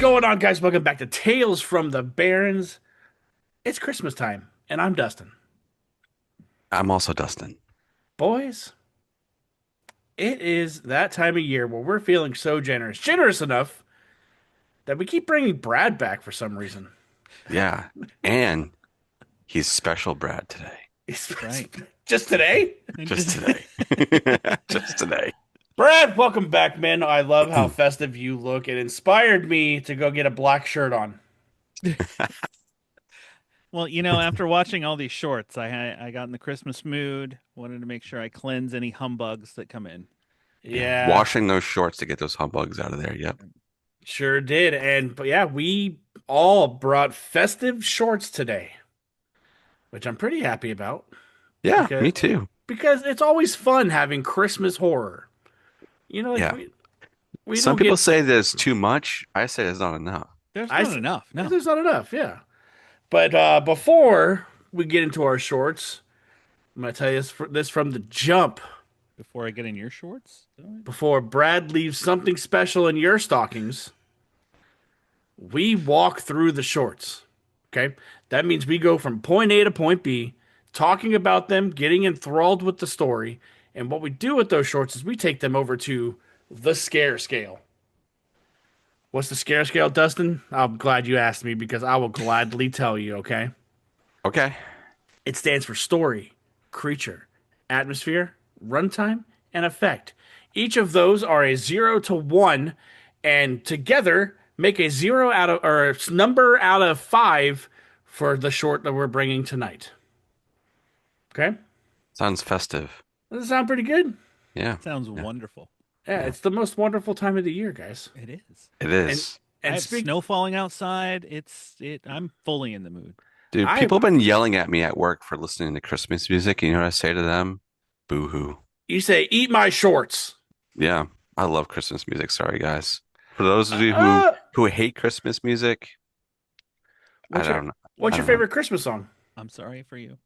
going on, guys? Welcome back to Tales from the Barrens. It's Christmas time, and I'm Dustin. I'm also Dustin. Boys, it is that time of year where we're feeling so generous. Generous enough that we keep bringing Brad back for some reason. Yeah. And he's special Brad today. That's right. Just today? Just today. Just today. Brad, welcome back, man. I love how festive you look. It inspired me to go get a black shirt on. Well, after watching all these shorts, I got in the Christmas mood. Wanted to make sure I cleanse any humbugs that come in. Yeah. Yeah, Washing those shorts to get those humbugs out of there. Yep. sure did. But yeah, we all brought festive shorts today, which I'm pretty happy about. Yeah, because me too. because it's always fun having Christmas horror. Like Yeah. we Some don't people get say there's too much. I say there's not enough. There's I not s- enough. No. there's not enough, yeah. But before we get into our shorts, I'm gonna tell you this from the jump. Before I get in your shorts? Before Brad leaves something special in your stockings, we walk through the shorts. Okay, that means we go from point A to point B, talking about them, getting enthralled with the story, and what we do with those shorts is we take them over to the scare scale. What's the scare scale, Dustin? I'm glad you asked me because I will gladly tell you, okay? Okay. It stands for story, creature, atmosphere, runtime, and effect. Each of those are a 0 to 1, and together make a number out of 5 for the short that we're bringing tonight. Okay? Sounds festive. Does that sound pretty good? Yeah. Sounds Yeah. wonderful. Yeah, Yeah. it's the most wonderful time of the year, guys. It is. It And is. I and have speak snow falling outside. I'm fully in the mood. Dude, I people have been yelling at me at work for listening to Christmas music. You know what I say to them? Boo hoo. you say eat my shorts. Yeah. I love Christmas music. Sorry, guys. For those of you Uh, who hate Christmas music, I what's your don't know. what's I your don't know. favorite Christmas song? I'm sorry for you.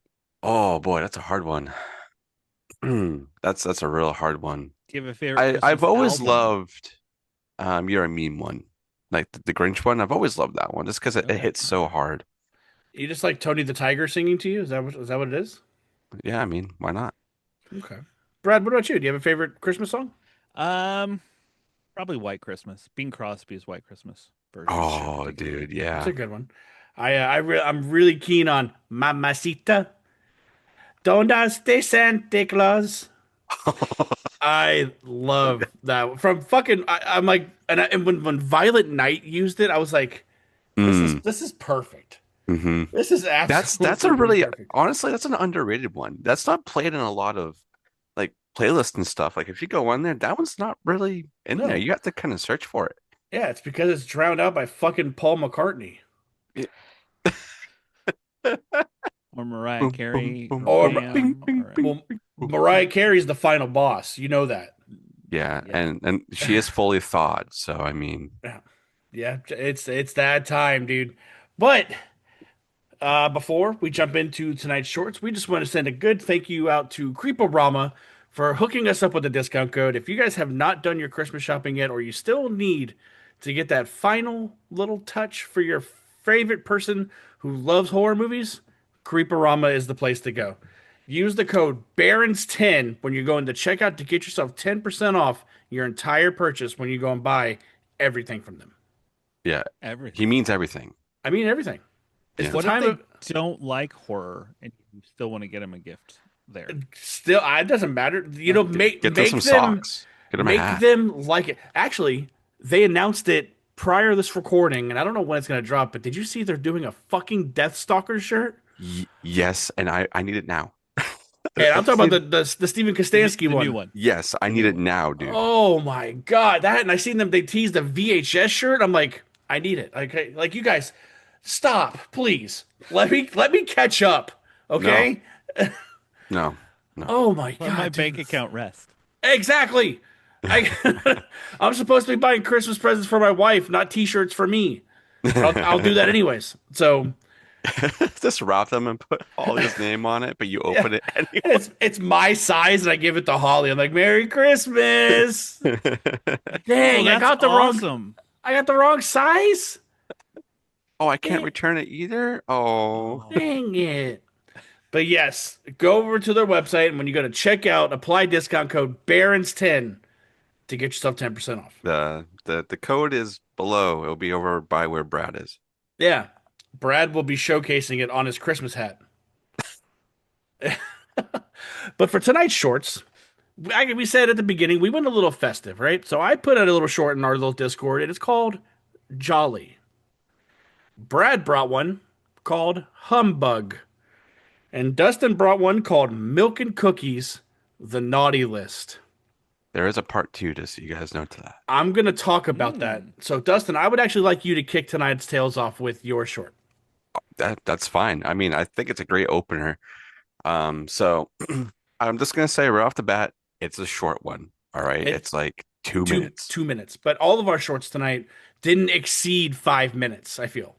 Oh boy, that's a hard one. That's a real hard one. Do you have a favorite I've Christmas always album? loved You're a Mean One. Like the Grinch one. I've always loved that one just because it Okay. hits so hard. You just like Tony the Tiger singing to you? Is that what it is? Yeah, I mean, why not? Okay. Brad, what about you? Do you have a favorite Christmas song? Um, Probably White Christmas. Bing Crosby's White Christmas version. Oh, dude, It's yeah. a good one. I'm really keen on Mamacita. Donde esté Santa Claus? I love that from fucking. I'm like, and when Violent Night used it, I was like, Mm, this is perfect. hmm This is That's a absolutely really perfect. honestly, that's an underrated one. That's not played in a lot of like playlists and stuff. Like if you go on there, that one's not really in there. No, You have to kind of search for yeah, it's because it's drowned out by fucking Paul McCartney. it. Or Mariah Boom, boom, Carey boom, or Or boom, bing, Wham bing, or bing, well, bing, boom, Mariah boom. Carey's the final boss. You know that. Yeah, yeah. and she is fully thawed, so I mean, Yeah, yeah, it's that time, dude. But before we jump into tonight's shorts, we just want to send a good thank you out to Creeporama for hooking us up with a discount code. If you guys have not done your Christmas shopping yet, or you still need to get that final little touch for your favorite person who loves horror movies, Creeporama is the place to go. Use the code Barrens10 when you're going to checkout to get yourself 10% off your entire purchase when you go and buy everything from them. yeah, he Everything. means everything. I mean, everything. It's Yeah. the What if time they of don't like horror and you still want to get them a gift there? still. It doesn't matter. Make Get them some make them socks. Get them a hat. like it. Actually, they announced it prior to this recording, and I don't know when it's gonna drop. But did you see they're doing a fucking Deathstalker shirt? Y Yes, and I need it now. And I'm I've talking seen, about the Steven The, Kostansky the new one. one. yes, I The need new it one. now, dude. Oh my god, that! And I seen them. They teased a VHS shirt. I'm like, I need it. Like you guys, stop, please. Let me catch up. No, Okay. no, no. Oh my Let my god, bank dude. account rest. Exactly. I I'm supposed to be buying Christmas presents for my wife, not T-shirts for me. But I'll do that anyways. So Just wrap them and put Holly's name on it, but you yeah, open it anyway. and it's my size, and I give it to Holly. I'm like, Merry Christmas. Oh, Dang, that's awesome. I got the wrong size. Oh, I can't Dang, return it either. Oh, Oh, dang it. But yes, go over to their website and when you go to checkout, apply discount code Barrens10 to get yourself 10% off. the code is below. It'll be over by where Brad is. Yeah. Brad will be showcasing it on his Christmas hat. But for tonight's shorts, we said at the beginning, we went a little festive, right? So I put out a little short in our little Discord, and it's called Jolly. Brad brought one called Humbug. And Dustin brought one called Milk and Cookies, The Naughty List. There is a part two, just so you guys know to that. I'm going to talk about that. mm. So, Dustin, I would actually like you to kick tonight's tails off with your short. That's fine. I mean, I think it's a great opener. So I'm just gonna say right off the bat, it's a short one. All right. It It's like two two minutes. 2 minutes, but all of our shorts tonight didn't exceed 5 minutes. I feel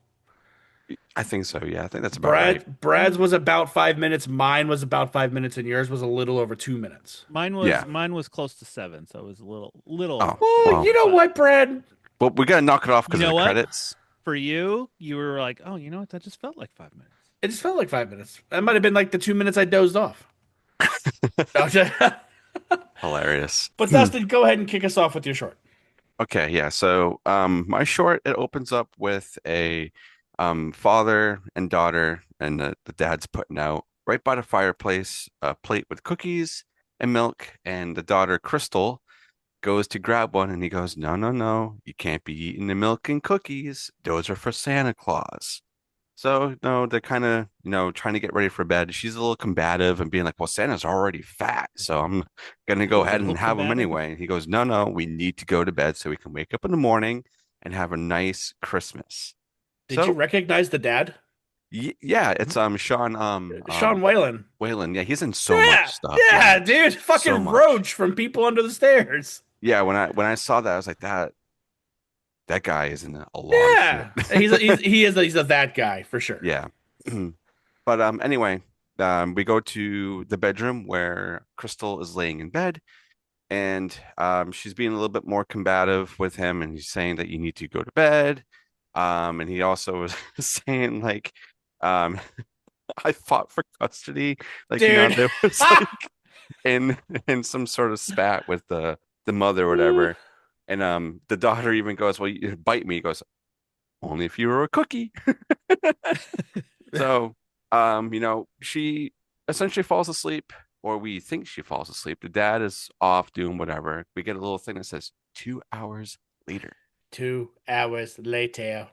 I think so. Yeah, I think that's about right. Brad's was about 5 minutes, mine was about 5 minutes, and yours was a little over 2 minutes. Yeah. Mine was close to 7, so it was a little Oh, over. Well, well, you know But what, Brad? but we gotta knock it off you because of know the what? credits. For you, you were like, oh, you know what? That just felt like 5 minutes. It just felt like 5 minutes. That might have been like the 2 minutes I dozed off. but Hilarious. Dustin, go ahead and kick us off with your short. Okay, yeah. So my short it opens up with a father and daughter, and the dad's putting out right by the fireplace a plate with cookies and milk, and the daughter Crystal goes to grab one and he goes, no, no, no, you can't be eating the milk and cookies. Those are for Santa Claus. So, no, they're kind of, trying to get ready for bed. She's a little combative and being like, well, Santa's already fat, so I'm gonna A go ahead little and have him combative. anyway. And he goes, no, no, we need to go to bed so we can wake up in the morning and have a nice Christmas. Did you So, recognize the dad? y yeah, it's Sean Sean Whalen. Whalen. Yeah, he's in so much Yeah, stuff. yeah, Yeah, dude. so Fucking much. Roach from People Under the Stairs. Yeah, when I saw that, I was like, that guy is in a lot of shit. Yeah, he's a that guy for sure. Yeah. But anyway, we go to the bedroom where Crystal is laying in bed, and she's being a little bit more combative with him, and he's saying that you need to go to bed. And he also was saying like, um, I fought for custody. Like, Dude. there was like in some sort of spat with the mother or whatever. And the daughter even goes, well, you bite me. He goes, only if you were a cookie. So, she essentially falls asleep, or we think she falls asleep. The dad is off doing whatever. We get a little thing that says 2 hours later. 2 hours later.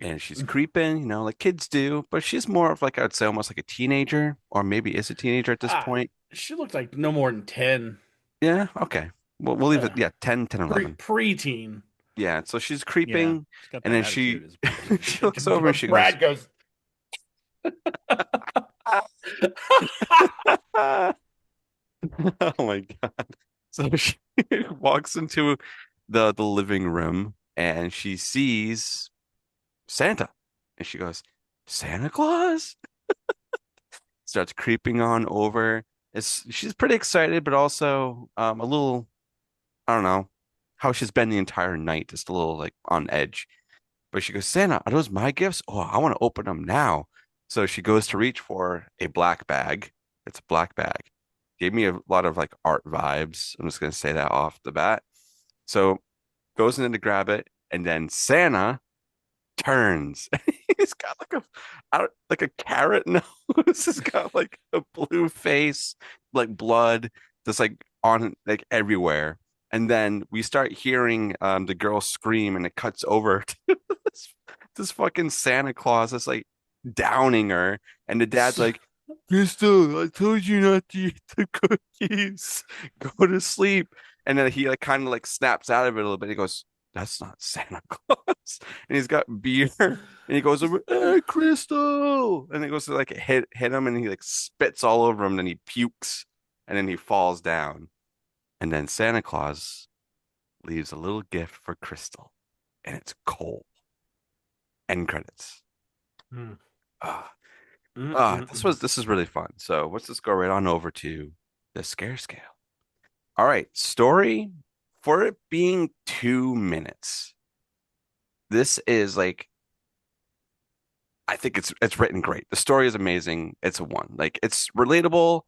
And she's creeping, like kids do, but she's more of like, I'd say almost like a teenager, or maybe is a teenager at this Ah, point. she looked like no more than 10. Yeah, okay. We'll leave it. Uh, Yeah, 10, 11. Preteen. Yeah, so she's Yeah, creeping, she's got and that then attitude. Is pretty she looks over and she goes, Brad goes. oh my God. So she walks into the living room and she sees Santa. And she goes, Santa Claus? Starts creeping on over. She's pretty excited, but also a little, I don't know, how she's been the entire night, just a little like on edge. But she goes, Santa, are those my gifts? Oh, I want to open them now. So she goes to reach for a black bag. It's a black bag. Gave me a lot of like art vibes. I'm just gonna say that off the bat. So goes in to grab it, and then Santa turns. He's got like like a carrot nose. He's got like a blue face, like blood, just like on like everywhere. And then we start hearing the girl scream, and it cuts over to this fucking Santa Claus that's like downing her, and the dad's like, Crystal, I told you not to eat the cookies. Go to sleep. And then he like kind of like snaps out of it a little bit. He goes, that's not Santa Claus. And he's got beer. And he goes over, hey, Crystal. And he goes to like hit him, and he like spits all over him. And then he pukes, and then he falls down. And then Santa Claus leaves a little gift for Crystal, and it's coal. End credits. Hmm. Ah, Mm-mm-mm. this is really fun. So let's just go right on over to the scare scale. All right, story for it being 2 minutes. this is like I think it's written great. The story is amazing. It's a one. Like it's relatable,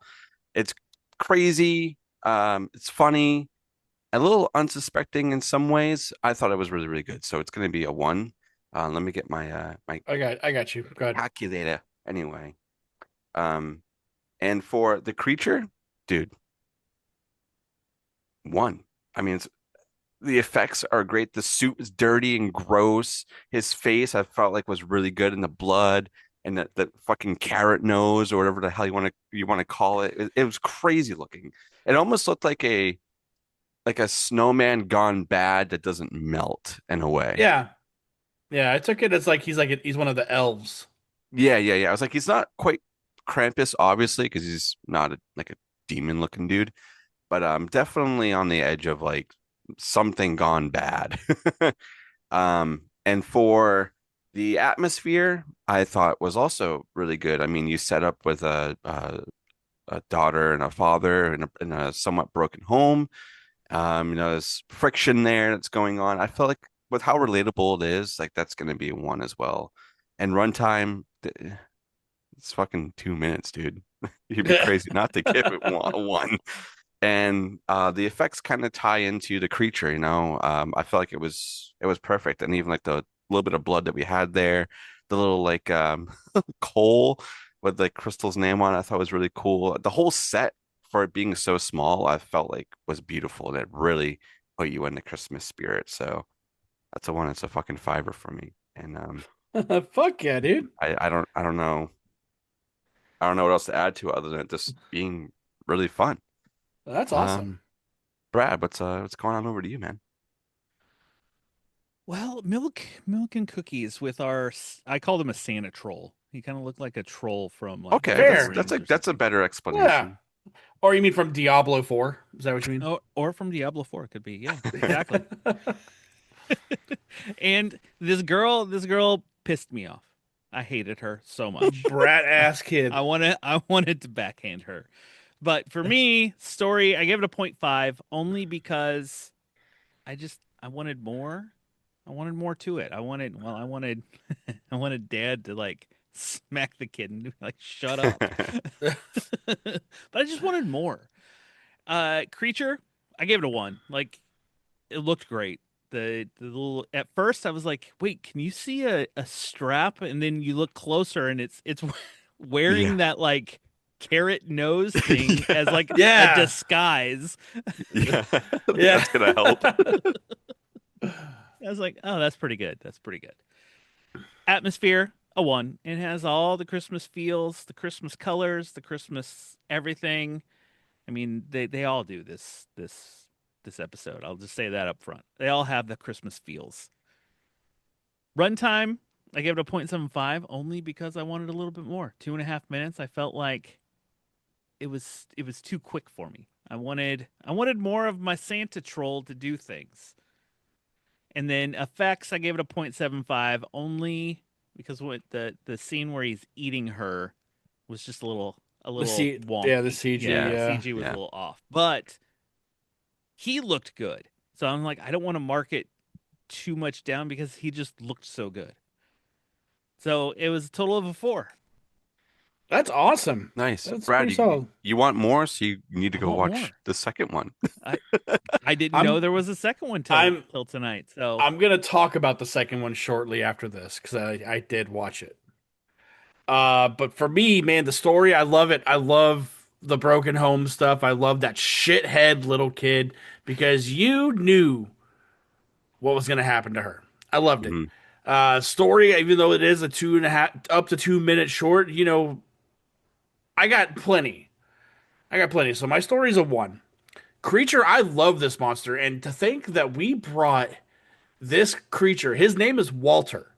it's crazy, it's funny, a little unsuspecting in some ways. I thought it was really, really good. So it's gonna be a one. Let me get my I got you. Go ahead. calculator anyway. Um, and for the creature, dude, one. I mean, the effects are great. The suit is dirty and gross. His face, I felt like was really good in the blood and that fucking carrot nose or whatever the hell you want to call it. It was crazy looking. It almost looked like a snowman gone bad that doesn't melt in a way. Yeah, yeah. I took it as he's one of the elves. Yeah, yeah, yeah. I was like, he's not quite Krampus, obviously, because he's not like a demon looking dude, but definitely on the edge of like something gone bad. And for the atmosphere, I thought was also really good. I mean, you set up with a daughter and a father in a somewhat broken home. There's friction there that's going on. I felt like with how relatable it is, like that's going to be one as well. And runtime, it's fucking 2 minutes, dude. You'd be crazy not to give it one. And the effects kind of tie into the creature, you know. I felt like it was perfect, and even like the little bit of blood that we had there, the little like coal with like Crystal's name on it, I thought was really cool. The whole set for it being so small, I felt like was beautiful, and it really put you in the Christmas spirit. So that's a one. It's a fucking fiver for me. And Fuck yeah, dude. I don't know what else to add to it other than it just being really fun. That's awesome. Um, Brad, what's going on over to you, man? Well, milk and cookies with I called him a Santa troll. He kind of looked like a troll from like Okay, Lord of the that's Fair. that's Rings a or that's a something. better Yeah. explanation. Or you mean from Diablo 4? Is that what you mean? Oh, or from Diablo 4 could be. Yeah, exactly. And this girl pissed me off. I hated her so much. Brat I, ass kid. I wanted to backhand her. But for me, story, I gave it a point 0.5 only because I wanted more. I wanted more to it. I wanted dad to like smack the kid and be like shut up. But I just wanted more. Creature, I gave it a 1. Like it looked great. The little at first I was like, "Wait, can you see a strap?" And then you look closer and it's Yeah. wearing that like carrot nose thing as Yeah. like a Yeah. disguise. Yeah. Yeah. That's gonna help. I was like, "Oh, that's pretty good. That's pretty good." Atmosphere, a 1. It has all the Christmas feels, the Christmas colors, the Christmas everything. I mean, they all do this episode. I'll just say that up front. They all have the Christmas feels. Runtime, I gave it a 0.75 only because I wanted a little bit more. 2.5 minutes. I felt like it was too quick for me. I wanted more of my Santa troll to do things. And then effects, I gave it a 0.75 only because what the scene where he's eating her was just a little Yeah, the wonky. CG, Yeah, Yeah. the yeah. CG was a Yeah. little off. But he looked good. So I'm like, I don't want to mark it too much down because he just looked so good. So it was a total of a 4. That's awesome. Nice. That's Brad, pretty you solid. you want more, so you need to I go want watch more. the second one. I I didn't know I'm there was a second one till I'm till tonight. So I'm gonna talk about the second one shortly after this because I did watch it. But for me, man, the story, I love it. I love the broken home stuff. I love that shithead little kid because you knew what was gonna happen to her. I loved it. Hmm. Story, even though it is a 2.5 up to 2 minute short, I got plenty. I got plenty. So my story is a 1. Creature, I love this monster, and to think that we brought this creature, his name is Walter.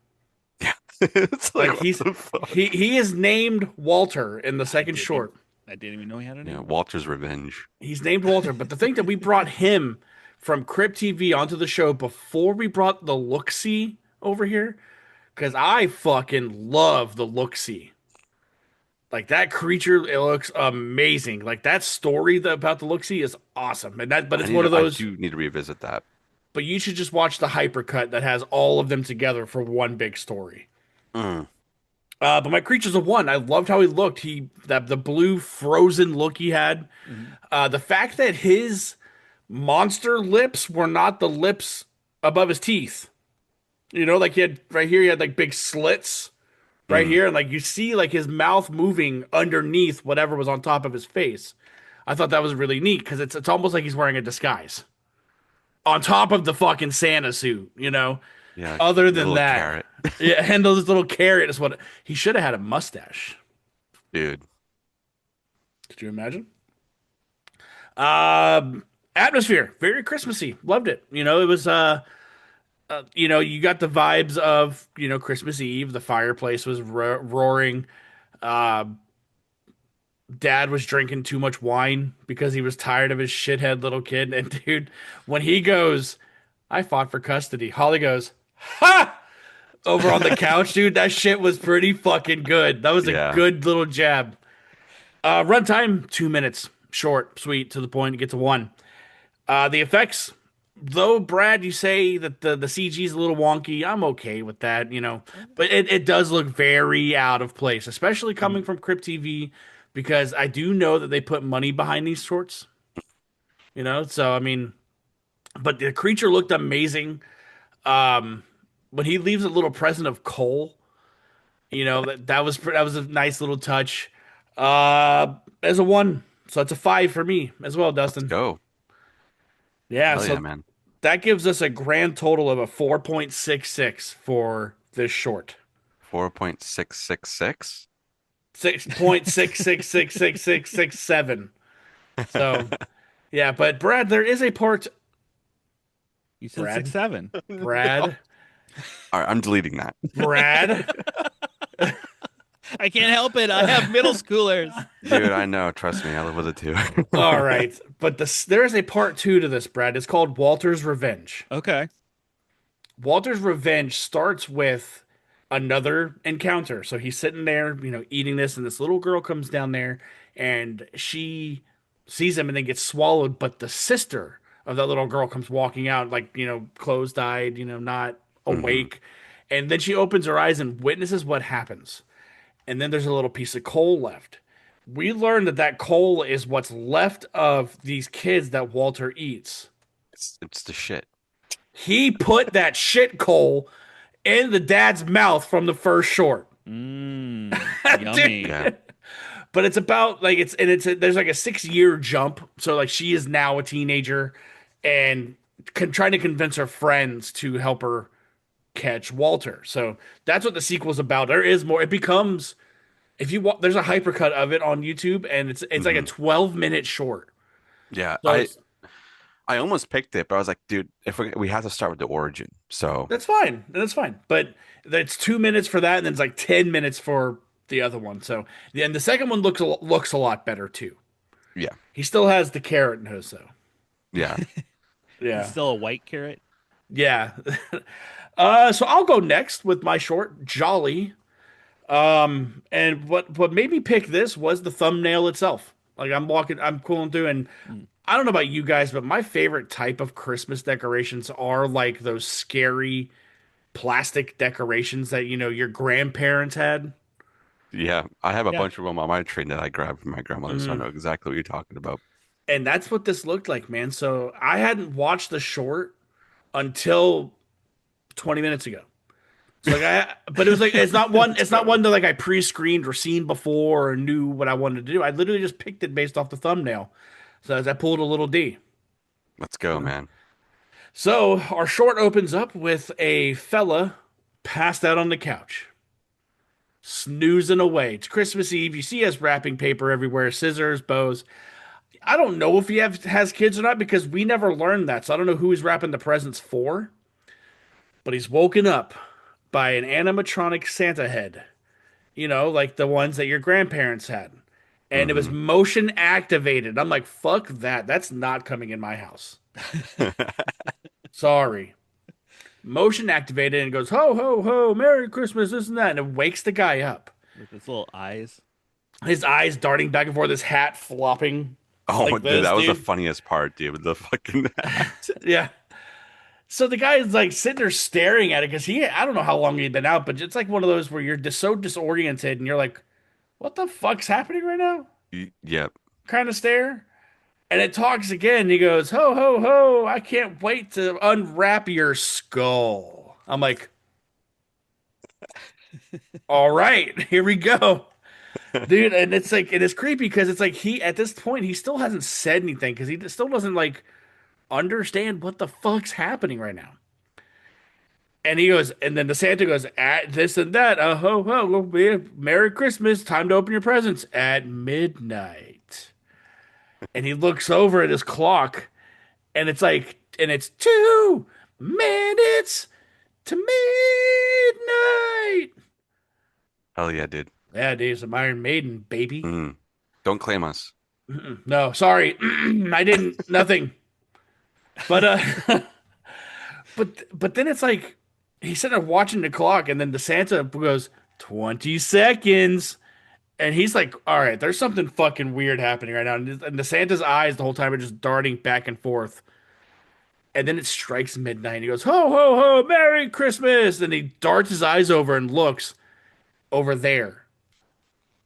Yeah. It's like Like what he's the he fuck? he is named Walter in the I second didn't even short. I didn't even know he had a Yeah, name. Walter's Revenge. He's named Walter, but to think that we brought him from Crypt TV onto the show before we brought the look-see over here, because I fucking love the look-see. Like that creature, it looks amazing. Like that story about the look-see is awesome, and that, but I it's need one to, of I those. do need to revisit that. but you should just watch the hypercut that has all of them together for one big story. Mm, But my Creatures of One, I loved how he looked. That the blue frozen look he had. Mhm. The fact that his monster lips were not the lips above his teeth. You know, like he had right here, he had like big slits right mm. here, and like you see like his mouth moving underneath whatever was on top of his face. I thought that was really neat because it's almost like he's wearing a disguise on top of the fucking Santa suit, you know. Yeah, Other than little that, carrot, yeah, and those little carrot is what he should have had a mustache. dude. Could you imagine? Um, Atmosphere, very Christmassy. Loved it. You know, it was you know, you got the vibes of, you know, Christmas Eve. The fireplace was roaring. Uh, Dad was drinking too much wine because he was tired of his shithead little kid. And dude, when he goes, I fought for custody. Holly goes, ha! Over on the couch, dude. That shit was pretty fucking good. That was a Yeah, good little jab. Runtime, 2 minutes. Short, sweet, to the point. It gets a one. The effects, though, Brad, you say that the CG is a little wonky. I'm okay with that, you know, but it does look very out of place, especially coming Mhm. from Crypt TV, because I do know that they put money behind these shorts, you know. So I mean, but the creature looked amazing. Um, when he leaves a little present of coal, you know that was a nice little touch. As a one, so it's a five for me as well, let's Dustin. go. Yeah, Hell yeah, so man. that gives us a grand total of a 4.66 for this short. 4.666. 6.666667. So, yeah, but Brad, there is a part. You said six Brad, seven. No. Brad, All right, I'm deleting that. Brad. I can't help it. I have middle schoolers. Dude, I know. Trust me, I live with it too. All right, but there is a part two to this, Brad. It's called Walter's Revenge. Okay. Walter's Revenge starts with another encounter. So he's sitting there, you know, eating this, and this little girl comes down there and she sees him and then gets swallowed. But the sister of that little girl comes walking out, like, you know, closed eyed, you know, not Hmm. awake. And then she opens her eyes and witnesses what happens. And then there's a little piece of coal left. We learn that that coal is what's left of these kids that Walter eats. It's the shit. He put that shit coal in the dad's mouth from the first short. Yummy. Yeah. Dude. But it's about like there's like a 6 year jump. So like she is now a teenager and trying to convince her friends to help her catch Walter. So that's what the sequel's about. There is more. It becomes if you there's a hypercut of it on YouTube and it's like a Hmm. 12-minute short. Yeah. So I almost picked it, but I was like, dude, if we have to start with the origin. So that's fine. That's fine. But it's 2 minutes for that, and then it's like 10 minutes for the other one. So and the second one looks a lot better too. yeah, He still has the carrot nose though. yeah. It's Yeah. still a white carrot. Yeah. So I'll go next with my short, Jolly. And what made me pick this was the thumbnail itself. Like I'm cooling through, and Mm. I don't know about you guys, but my favorite type of Christmas decorations are like those scary plastic decorations that, you know, your grandparents had. Yeah, I have a Yeah. bunch of them on my tree that I grabbed from my grandmother, so I Mhm. know exactly what you're talking about. And that's what this looked like, man. So I hadn't watched the short until 20 minutes ago. So like but it was like Let's it's not go. one that like I pre-screened or seen before or knew what I wanted to do. I literally just picked it based off the thumbnail. So as I pulled a little D. Let's go, man. So our short opens up with a fella passed out on the couch, snoozing away. It's Christmas Eve. You see us wrapping paper everywhere, scissors, bows. I don't know if he has kids or not because we never learned that. So I don't know who he's wrapping the presents for. But he's woken up by an animatronic Santa head, you know, like the ones that your grandparents had. And it was Hmm. motion activated. I'm like, fuck that. That's not coming in my house. Sorry. Motion activated and goes, ho, ho, ho, Merry Christmas, this and that. And it wakes the guy up. With his little eyes. His eyes darting back and forth, his hat flopping Oh, like dude, this, that was the dude. funniest part, dude, with the fucking hat. Yeah. So the guy is like sitting there staring at it because I don't know how long he'd been out, but it's like one of those where you're just so disoriented and you're like, what the fuck's happening right now? Yep. Kind of stare. And it talks again. He goes, ho, ho, ho, I can't wait to unwrap your skull. I'm like, all right, here we go. Dude, and it's like, it is creepy because it's like at this point, he still hasn't said anything because he still doesn't like understand what the fuck's happening right now. And he goes, and then the Santa goes, at this and that, ho, ho, Merry Christmas, time to open your presents at midnight. And he looks over at his clock, and it's like, and it's 2 minutes to midnight. Hell yeah, dude. Yeah, dude, some Iron Maiden, baby. Mm. Don't claim us. No, sorry, I didn't, nothing. But but then it's like he's sitting there watching the clock, and then the Santa goes 20 seconds, and he's like, "All right, there's something fucking weird happening right now." And the Santa's eyes the whole time are just darting back and forth. And then it strikes midnight. And he goes, "Ho ho ho, Merry Christmas!" And he darts his eyes over and looks over there.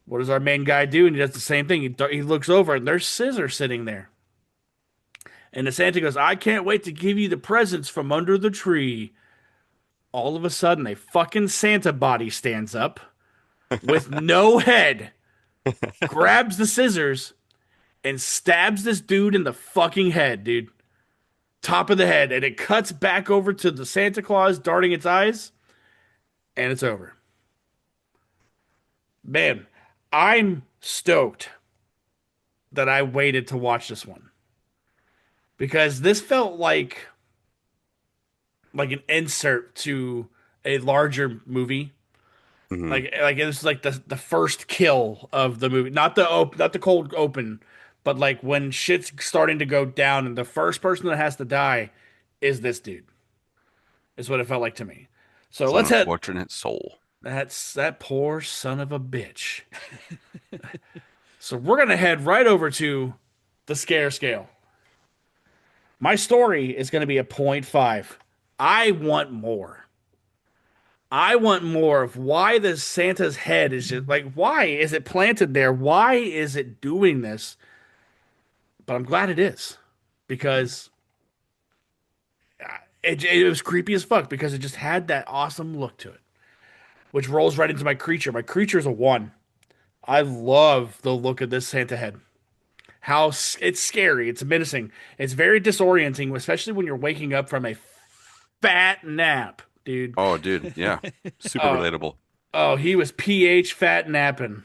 What does our main guy do? And he does the same thing. He looks over, and there's scissors sitting there. And the Santa goes, "I can't wait to give you the presents from under the tree." All of a sudden, a fucking Santa body stands up with no head, grabs the scissors, and stabs this dude in the fucking head, dude. Top of the head. And it cuts back over to the Santa Claus darting its eyes, and it's over. Man, I'm stoked that I waited to watch this one because this felt like an insert to a larger movie. Hmm. Like it was like the first kill of the movie, not the cold open, but like when shit's starting to go down and the first person that has to die is this dude. Is what it felt like to me. So It's an let's head. unfortunate soul. That's that poor son of a bitch. So we're gonna head right over to the scare scale. My story is gonna be a point 0.5. I want more. I want more of why the Santa's head is just like, why is it planted there? Why is it doing this? But I'm glad it is because it was creepy as fuck because it just had that awesome look to it, which rolls right into my creature. My creature is a 1. I love the look of this Santa head. It's scary, it's menacing, it's very disorienting, especially when you're waking up from a fat nap, dude. Oh, dude. Yeah. Super Oh, relatable. oh, he was pH fat napping.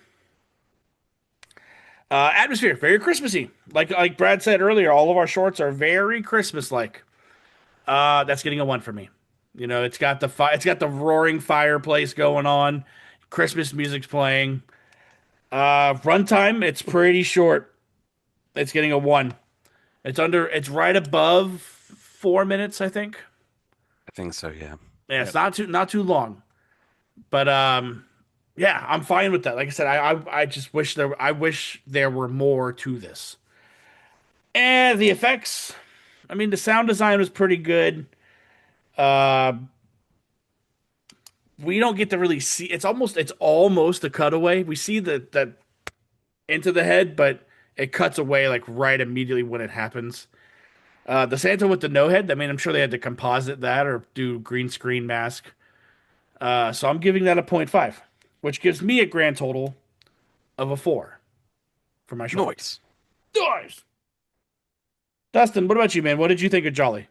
Atmosphere, very Christmassy. Like Brad said earlier, all of our shorts are very Christmas like. That's getting a 1 for me. You know, it's got the roaring fireplace going on. Christmas music's playing. Runtime, it's pretty short. It's getting a 1. It's right above 4 minutes, I think. I think so, yeah. Yeah, it's Yep. not too long. But yeah, I'm fine with that. Like I said, I just wish there were more to this. And the effects, I mean, the sound design was pretty good. Uh, we don't get to really see. It's almost a cutaway. We see that into the head, but it cuts away like right immediately when it happens. The Santa with the no head. I mean, I'm sure they had to composite that or do green screen mask. So I'm giving that a point 0.5, which gives me a grand total of a 4 for my short. Noise. Nice. Dustin, what about you, man? What did you think of Jolly?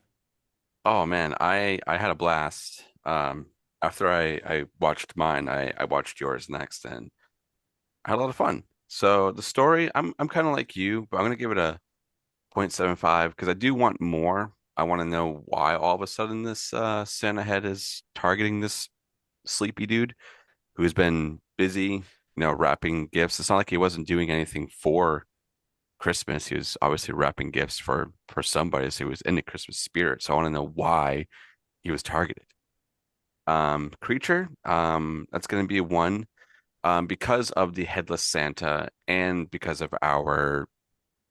Oh man, I had a blast. After I watched mine, I watched yours next and I had a lot of fun. So the story, I'm kind of like you, but I'm gonna give it a 0.75 because I do want more. I want to know why all of a sudden this Santa head is targeting this sleepy dude who's been busy, wrapping gifts. It's not like he wasn't doing anything for Christmas. He was obviously wrapping gifts for somebody, so he was in the Christmas spirit. So I want to know why he was targeted. Creature, that's going to be a 1, because of the headless Santa and because of our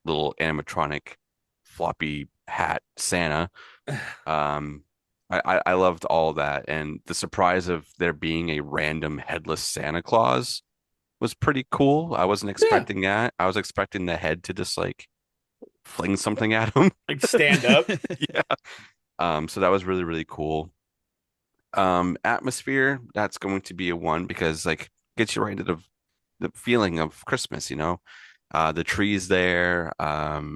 little animatronic floppy hat Santa. Um, I loved all that, and the surprise of there being a random headless Santa Claus was pretty cool. I wasn't Yeah, expecting that. I was expecting the head to just like fling something at him. like stand up. Yeah. So that was really, really cool. Atmosphere, that's going to be a one because like gets you right into the feeling of Christmas, you know. The trees there.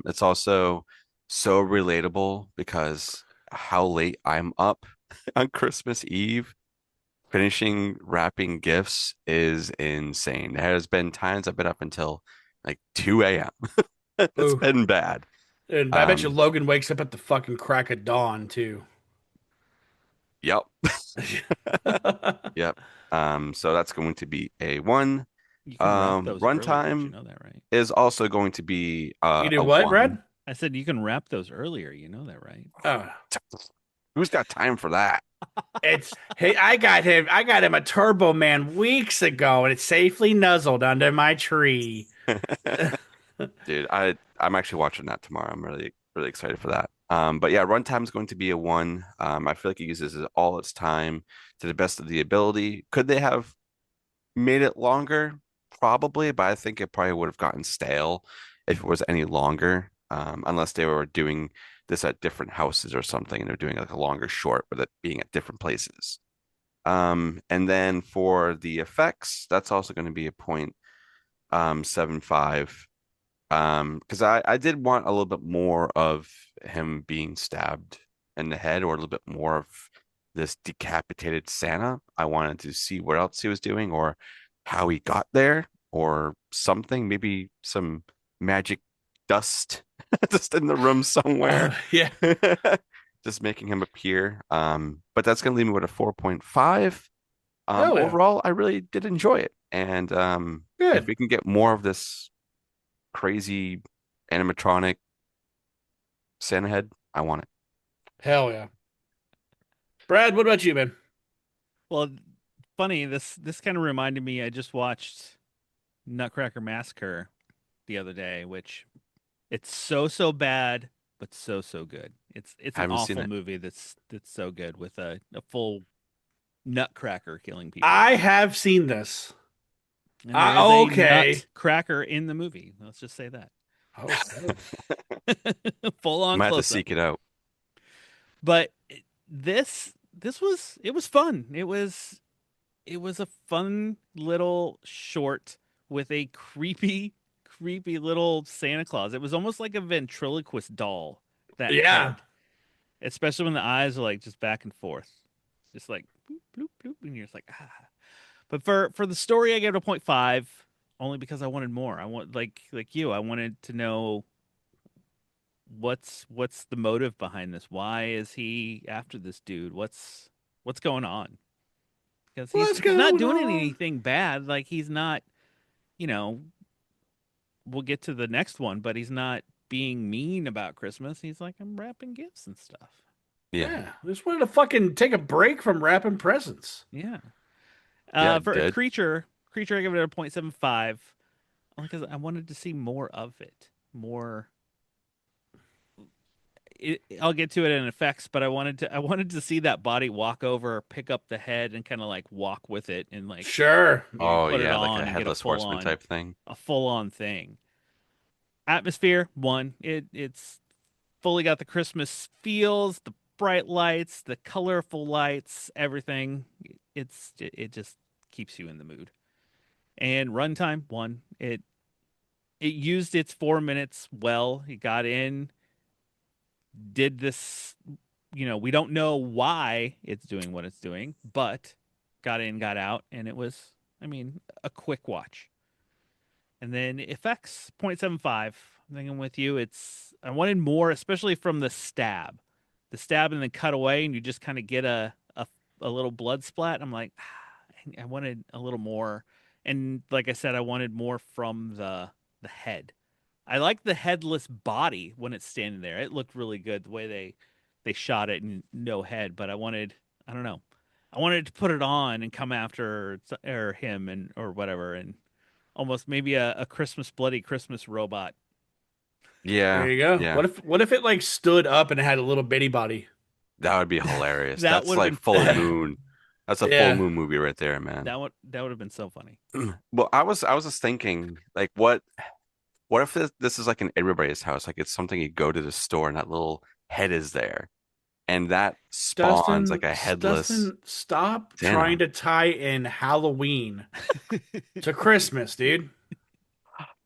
It's also so relatable because how late I'm up on Christmas Eve finishing wrapping gifts is insane. There has been times I've been up until like 2 a.m. It's Ooh. been bad. And I bet you Um, Logan wakes up at the fucking crack of dawn too. yep. Yep. So that's going to be a one. You can wrap those earlier. Did you Runtime know that, right? is also going to be You do a what, one. Brad? I said you can wrap those earlier. You know that, right? Oh, Who's got time for that? it's hey, I got him. I got him a Turbo Man weeks ago, and it's safely nuzzled under my tree. Dude, I'm actually watching that tomorrow. I'm really really excited for that. But yeah, runtime is going to be a one. I feel like it uses all its time to the best of the ability. Could they have made it longer? Probably, but I think it probably would have gotten stale if it was any longer. Unless they were doing this at different houses or something, and they're doing like a longer short with it being at different places. And then for the effects, that's also going to be a point 75. Because I did want a little bit more of him being stabbed in the head, or a little bit more of this decapitated Santa. I wanted to see what else he was doing, or how he got there, or something. Maybe some magic dust just in the room somewhere, Yeah. just making him appear. But that's gonna leave me with a 4.5. Hell yeah. Overall, I really did enjoy it, and if Good. we can get more of this crazy animatronic Santa head. I want it. Hell yeah. Brad, what about you, man? Well, funny. This kind of reminded me. I just watched Nutcracker Massacre the other day, which it's so bad, but so good. It's I an haven't seen awful it. movie that's so good with a full nutcracker killing people. I have seen this. And there is a Okay. nutcracker in the movie. Let's just say that. Okay. Full I on might have to close up. seek it out. But this was it was fun. It was a fun little short with a creepy little Santa Claus. It was almost like a ventriloquist doll, that Yeah. head, especially when the eyes are like just back and forth, just like bloop, bloop, bloop, and you're just like ah. But for the story, I gave it a point 5, only because I wanted more. I want like you, I wanted to know what's the motive behind this. Why is he after this dude? What's going on? Because he's What's he's not going doing on? anything bad. Like he's not, you know, we'll get to the next one, but he's not being mean about Christmas. He's like, I'm wrapping gifts and stuff. Yeah. Yeah. I just wanted to fucking take a break from wrapping presents. Yeah. Yeah, it For a did. creature, I give it a 0.75 only because I wanted to see more of it. More. I'll get to it in effects, but I wanted to see that body walk over, pick up the head, and kind of like walk with it, and like Sure. Oh put it yeah, like a on and get headless horseman type thing. a full on thing. Atmosphere one. It's fully got the Christmas feels, the bright lights, the colorful lights, everything. It just keeps you in the mood. And runtime one. It used its 4 minutes well. It got in, did this. We don't know why it's doing what it's doing, but got in, got out, and it was, I mean, a quick watch. And then effects 0.75. I'm thinking with you, I wanted more, especially from the stab and then cut away, and you just kind of get a little blood splat. I'm like, I wanted a little more, and like I said, I wanted more from the head. I like the headless body when it's standing there. It looked really good the way they shot it and no head. But I don't know, I wanted to put it on and come after or him and or whatever, and almost maybe a Christmas bloody Christmas robot. There Yeah, you go. yeah. What if it like stood up and it had a little bitty body? That would be hilarious. That That's would have like been full funny. moon. That's a full Yeah. moon movie right there, man. That would have been so funny. Well, I was just thinking, like, what if this is like in everybody's house? Like, it's something you go to the store and that little head is there, and that spawns like a headless Dustin, stop trying Santa. to tie in Halloween to Christmas, dude.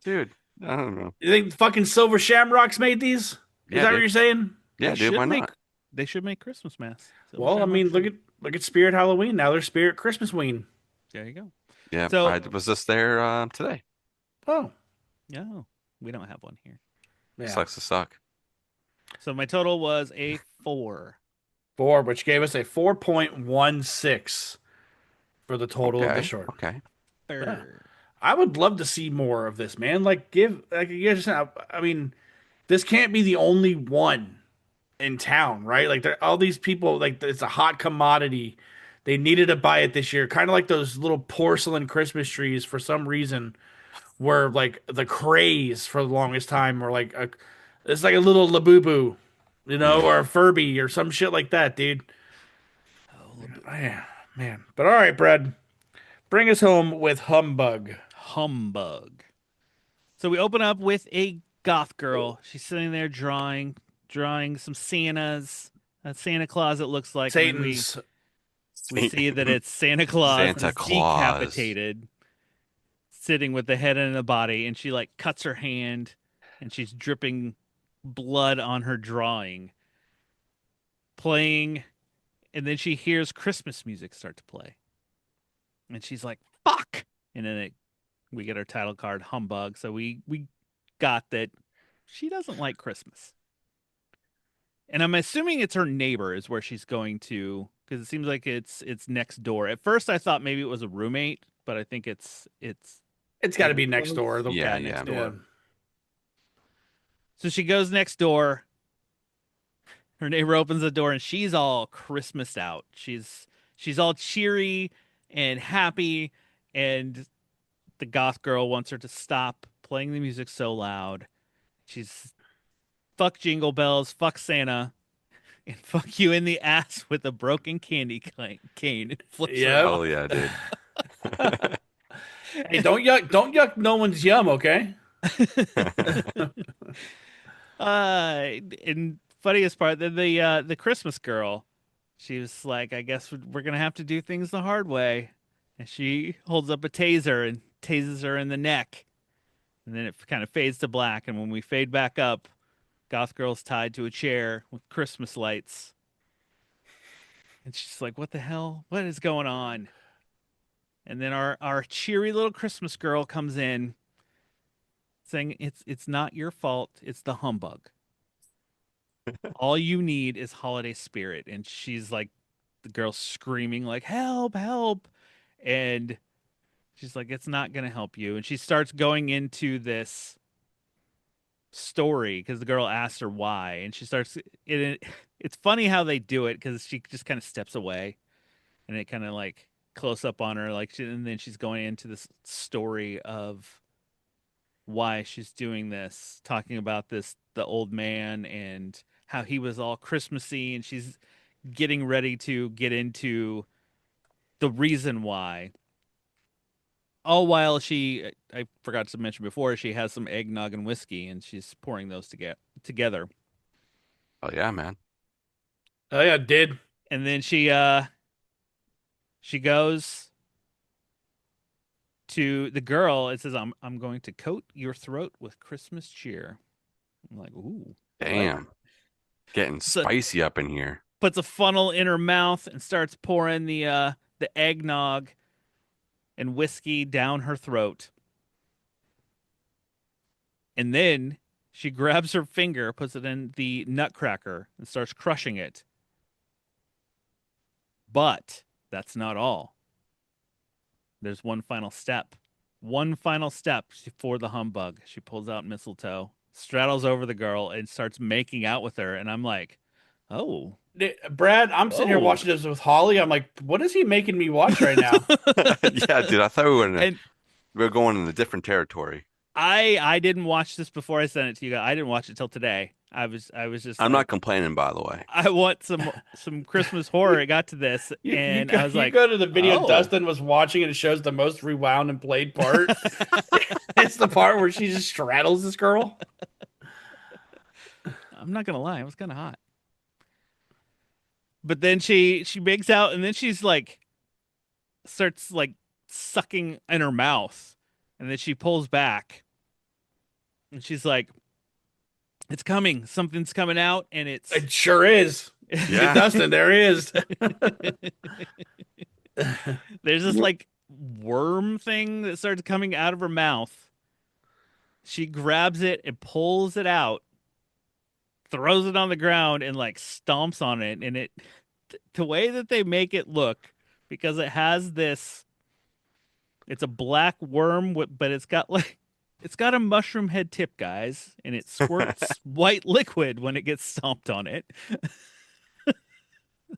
Dude, I don't know. You think fucking Silver Shamrocks made these? Is Yeah, that what dude. you're saying? Yeah, dude. Why not? They should make Christmas masks. Silver Well, I Shamrock mean, should. look at Spirit Halloween. Now they're Spirit Christmas Ween. There you go. Yeah, I So, was just there today. Oh, no, we don't have one here. yeah. Sucks to suck. So my total was a 4. Four, which gave us a 4.16 for the total of the Okay, short. okay. Yeah. Err. I would love to see more of this, man. Like, give, like, you just, I mean, this can't be the only one in town, right? Like, there, all these people, like, it's a hot commodity. They needed to buy it this year. Kind of like those little porcelain Christmas trees for some reason were like the craze for the longest time, or like it's like a little Labubu, you know, Mm. or a Furby or some shit like that, dude. Oh, Man, man. But all right, Brad, bring us home with Humbug. humbug. So we open up with a goth girl. She's sitting there drawing some Santas, a Santa Claus it looks like, and then Satan's. we see that it's Santa Claus and Santa he's Claus. decapitated, sitting with the head and the body, and she like cuts her hand, and she's dripping blood on her drawing, playing, and then she hears Christmas music start to play, and she's like, "Fuck!" And then we get our title card, humbug. So we got that she doesn't like Christmas, and I'm assuming it's her neighbor is where she's going to, because it seems like it's next door. At first, I thought maybe it was a roommate, but I think it's It's got to be next door. The, Yeah, next yeah. yeah. door. So she goes next door. Her neighbor opens the door and she's all Christmas out. She's all cheery and happy, and the goth girl wants her to stop playing the music so loud. She's fuck jingle bells, fuck Santa, and fuck you in the ass with a broken candy cane. It flips her Yep. off. Hell yeah, dude. Hey, don't yuck no one's yum, okay? And funniest part, the Christmas girl, she was like, I guess we're gonna have to do things the hard way. And she holds up a taser and tases her in the neck. And then it kind of fades to black. And when we fade back up, Goth Girl's tied to a chair with Christmas lights. And she's like, what the hell? What is going on? And then our cheery little Christmas girl comes in saying, it's not your fault, it's the humbug. All you need is holiday spirit. And she's like, the girl screaming like, help, help. And she's like, it's not going to help you. And she starts going into this story because the girl asked her why. And she starts, it's funny how they do it because she just kind of steps away and it kind of like close up on her. Like, and then she's going into this story of why she's doing this, talking about the old man and how he was all Christmassy. And she's getting ready to get into the reason why. All while I forgot to mention before, she has some eggnog and whiskey, and she's pouring those together. Oh yeah, man. Oh yeah, did. And then she goes to the girl. It says, I'm going to coat your throat with Christmas cheer." I'm like, ooh, Damn. Getting So spicy up in here. puts a funnel in her mouth and starts pouring the eggnog and whiskey down her throat. And then she grabs her finger, puts it in the nutcracker, and starts crushing it. But that's not all. There's one final step. One final step for the humbug. She pulls out mistletoe, straddles over the girl, and starts making out with her. And I'm like, oh. Brad, I'm sitting here Oh. watching this with Holly. I'm like, what is he making me watch right now? Yeah, dude. I thought And we were going in a different territory. I didn't watch this before I sent it to you guys. I didn't watch it till today. I was just I'm not like, complaining, by the way. I want some Christmas horror. It got to this, and I was You like, go to the video oh. Dustin was watching and it shows the most rewound and played part. It's the part where she just straddles this girl. I'm not gonna lie, it was kind of hot. But then she makes out, and then she's like starts like sucking in her mouth, and then she pulls back, and she's like, "It's coming, something's coming out," and it's It sure is. Yeah. Dustin, there he is. there's this like worm thing that starts coming out of her mouth. She grabs it and pulls it out, throws it on the ground, and like stomps on it. And the way that they make it look, because it has this, it's a black worm, but it's got a mushroom head tip, guys, and it squirts white liquid when it gets stomped on it.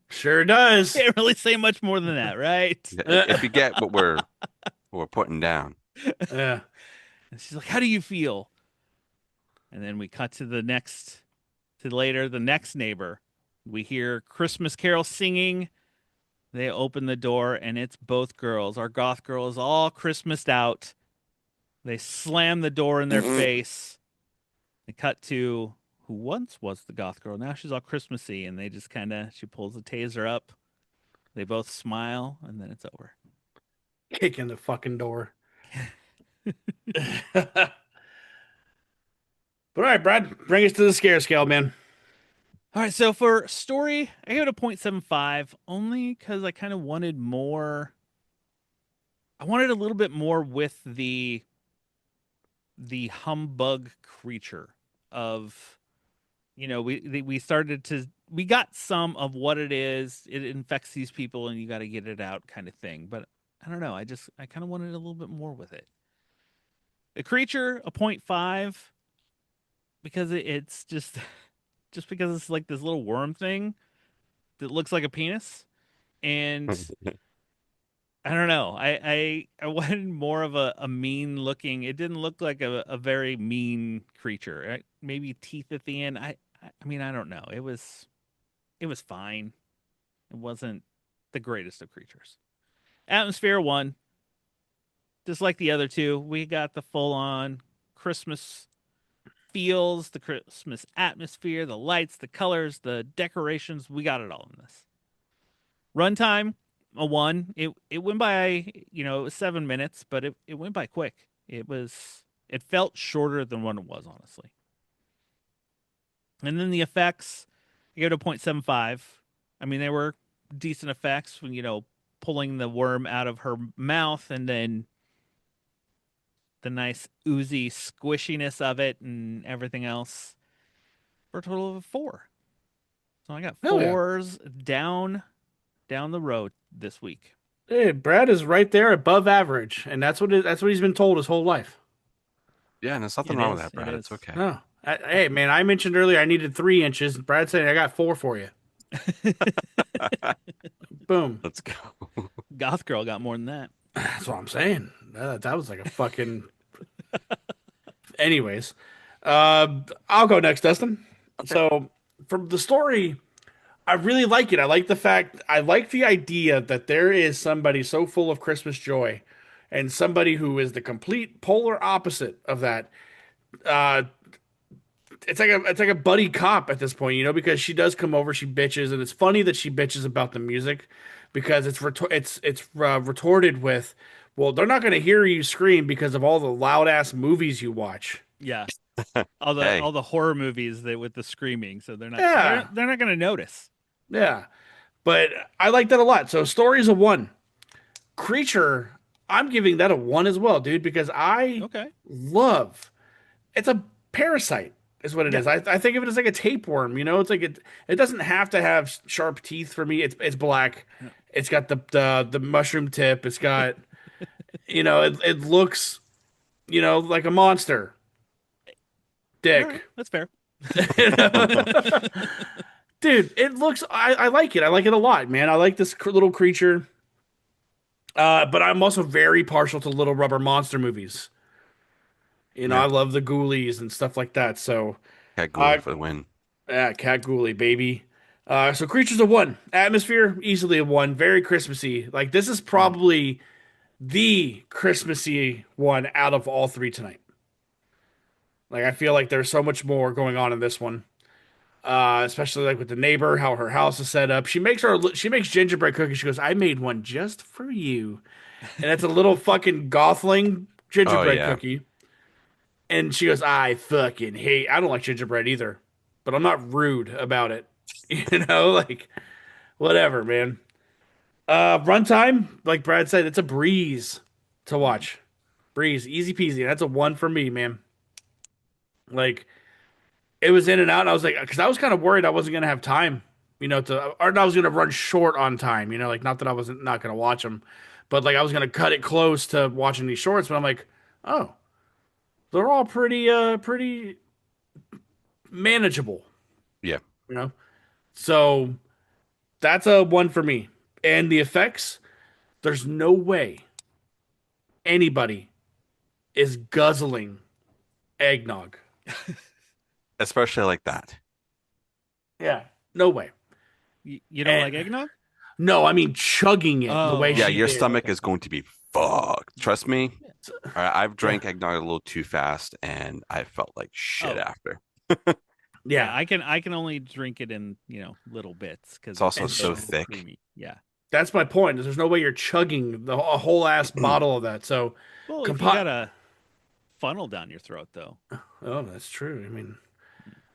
Sure does. Can't really say much more than that, right? If you get what we're putting down. Yeah. And she's like, "How do you feel?" And then we cut to the next neighbor. We hear Christmas carol singing. They open the door, and it's both girls. Our goth girl is all Christmased out. They slam the door in their face. They cut to who once was the goth girl. Now she's all Christmassy, and they just she pulls the taser up. They both smile, and then it's over. Kicking the fucking door. But all right, Brad, bring us to the scare scale, man. All right, so for story, I give it a 0.75 only because I kind of wanted more. I wanted a little bit more with the humbug creature of, we started to we got some of what it is. It infects these people, and you got to get it out, kind of thing. But I don't know. I kind of wanted a little bit more with it. The creature, a 0.5 because it's just because it's like this little worm thing that looks like a penis, and I don't know. I wanted more of a mean looking. It didn't look like a very mean creature. Maybe teeth at the end. I mean, I don't know. It was fine. It wasn't the greatest of creatures. Atmosphere 1, just like the other two. We got the full on Christmas feels, the Christmas atmosphere, the lights, the colors, the decorations. We got it all in this. Runtime, a 1. It went by, it was 7 minutes, but it went by quick. It felt shorter than what it was, honestly. And then the effects, I gave it a 0.75. I mean, they were decent effects when, pulling the worm out of her mouth, and then the nice oozy squishiness of it and everything else, for a total of a 4. So I got Hell yeah. 4s down the road this week. Hey, Brad is right there above average, and that's what he's been told his whole life. Yeah, and there's nothing It wrong with is. that, Brad. It It's is. okay. Oh, hey, man, I mentioned earlier I needed 3 inches. Brad said I got 4 for you. Boom. Let's go. Goth Girl got more than that. That's what I'm saying. That was like a fucking. Anyways, I'll go next, Dustin. Okay. So from the story, I really like it. I like the idea that there is somebody so full of Christmas joy, and somebody who is the complete polar opposite of that. Uh, it's like a buddy cop at this point, because she does come over, she bitches, and it's funny that she bitches about the music because it's retorted with, well, they're not going to hear you scream because of all the loud ass movies you watch. Yeah. All the Hey. all the horror movies that with the screaming, so they're not Yeah, they're not going to notice. yeah, but I like that a lot. So story's a 1. Creature, I'm giving that a 1 as well, dude, because I Okay. love. It's a parasite, is what it Yeah. is. I think of it as like a tapeworm. It's like it doesn't have to have sharp teeth for me. It's black. No. It's got the mushroom tip. It's got it looks like a monster All right. dick. That's fair. Dude, it looks. I like it. I like it a lot, man. I like this little creature. But I'm also very partial to little rubber monster movies. I Yeah. love the Ghoulies and stuff like that. So Cat Uh, Ghoulie for the win. yeah, Cat Ghoulie, baby. So creatures a one, atmosphere easily a one, very Christmassy. Like this is Mm. probably the Christmassy one out of all three tonight. Like I feel like there's so much more going on in this one. Especially like with the neighbor, how her house is set up. She makes gingerbread cookies. She goes, "I made one just for you," and it's a little fucking Gothling Oh gingerbread yeah. cookie. And she goes, "I fucking hate. I don't like gingerbread either, but I'm not rude about it." Like whatever, man. Runtime, like Brad said, it's a breeze to Mm. watch. Breeze, easy peasy. That's a one for me, man. Like it was in and out. And I was like, because I was kind of worried I wasn't gonna have time, or I was gonna run short on time. Like not that I wasn't not gonna watch them, but like I was gonna cut it close to watching these shorts. But I'm like, oh, they're all pretty manageable, Yeah. you know. So that's a one for me. And the effects, there's no way anybody is guzzling eggnog. Especially like that. Yeah, no way. You don't And like eggnog? no, I mean chugging it the way Oh, Yeah, she your okay. did. stomach Okay. is going to be fucked. Trust me. I've Yeah, drank eggnog a little too fast and I felt like shit Oh, after. yeah. yeah. I can only drink it in, little bits It's because it's also And so so thick. creamy. Yeah. that's my point. Is there's no way you're chugging a whole ass bottle of that. So, Well, if you compi- got a funnel down your throat, though. Oh, that's true.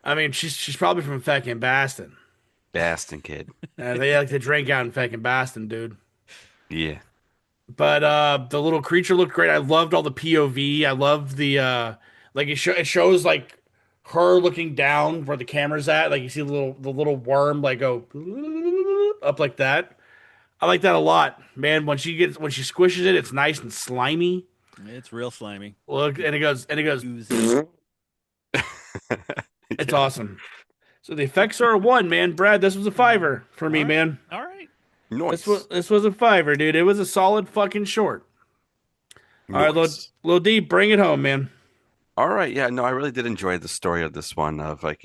I mean, she's probably from fucking Boston. Bastin kid. They like to drink out in fucking Boston, dude. Yeah. But the little creature looked great. I loved all the POV. I loved the like it shows like her looking down where the camera's at. Like you see the little worm like go up like that. I like that a lot, man. When she squishes it, it's nice and slimy. It's real slimy. Look, It and it goes. oozes. It's Yeah. awesome. So the effects are a one, man. Brad, this was a fiver for All me, right. man. All right. This was Noise. this was a fiver, dude. It was a solid fucking short. All right, Noise. Lil D, bring it home, man. All right. Yeah, no, I really did enjoy the story of this one of like,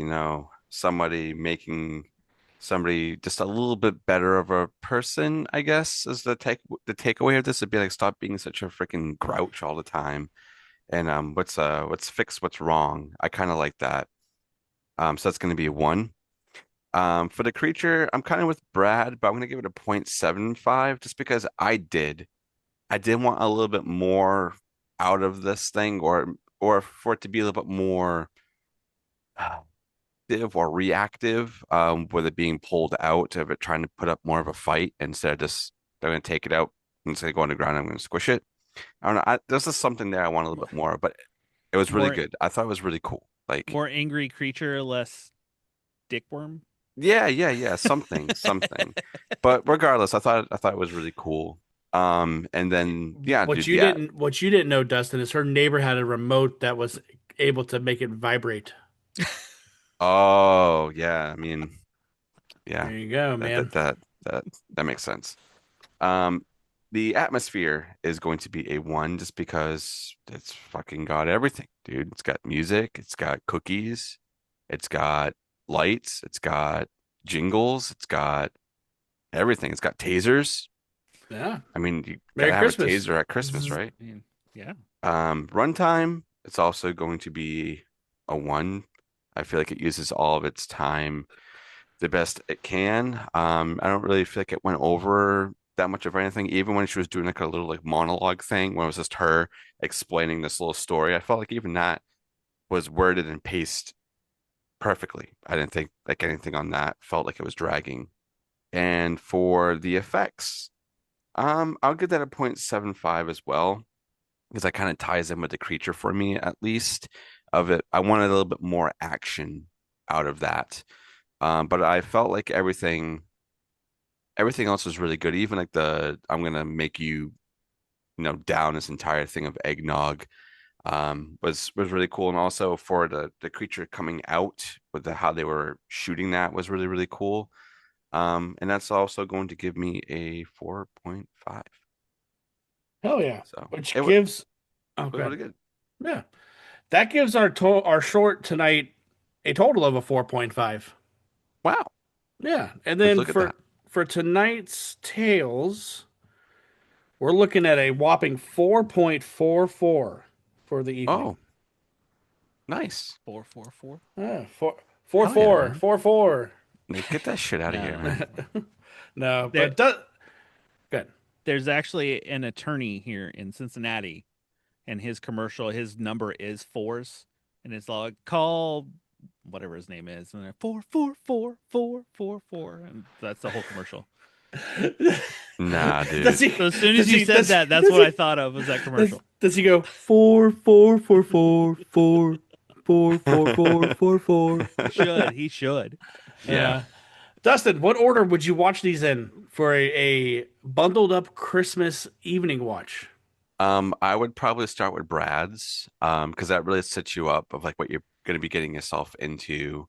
somebody making somebody just a little bit better of a person, I guess, is the takeaway of this would be like stop being such a freaking grouch all the time. And what's fix what's wrong. I kind of like that. So that's gonna be a one. For the creature, I'm kind of with Brad, but I'm gonna give it a 0.75 just because I did want a little bit more out of this thing or for it to be a little bit more active or reactive, with it being pulled out of it trying to put up more of a fight instead of just they're going to take it out and say go on the ground. I'm going to squish it. I don't know. There's just something there I want a little bit more, but it was really More good. I thought it was really cool. Like, more angry creature, less dickworm. yeah, yeah, yeah, something. But regardless, I thought it was really cool. And then yeah, What dude, you yeah. didn't what you didn't know, Dustin, is her neighbor had a remote that was able to make it vibrate. Oh, yeah. I mean, yeah. There you go, That that man. that that that makes sense. Um, the atmosphere is going to be a one just because it's fucking got everything, dude. It's got music, it's got cookies, it's got lights, it's got jingles, it's got everything. It's got tasers. Yeah. I mean, you Merry gotta have a Christmas. taser at Christmas, Zzz. right? I mean, yeah. Runtime, it's also going to be a one. I feel like it uses all of its time the best it can. I don't really feel like it went over that much of anything, even when she was doing like a little like monologue thing when it was just her explaining this little story. I felt like even that was worded and paced perfectly. I didn't think like anything on that felt like it was dragging. And for the effects, I'll give that a 0.75 as well, because that kind of ties in with the creature for me at least of it. I wanted a little bit more action out of that. But I felt like everything else was really good. Even like the I'm gonna make you, down this entire thing of eggnog, was really cool. And also for the creature coming out with how they were shooting that was really, really cool. And that's also going to give me a 4.5. Hell yeah. So Which it gives was okay. really good. Yeah. That gives our short tonight a total of a 4.5. Wow. Yeah. And Would you then look at that? for tonight's tales, we're looking at a whopping 4.44 for the evening. Oh, nice. 444. Four, four, Hell yeah, four, man. four, four. Like, get that shit out of here, No, man. No, there but good. there's actually an attorney here in Cincinnati, and his commercial, his number is fours, and it's like call whatever his name is, and they're 44444, and that's the whole commercial. Nah, Does dude. he? So as soon as Does you he? said Does that, that's does what he? I thought of was that commercial. Does he go 4, 4, 4, 4, 4, 4, 4, 4, 4? He should. Yeah. Dustin, what order would you watch these in for a bundled up Christmas evening watch? I would probably start with Brad's, because that really sets you up of like what you're going to be getting yourself into,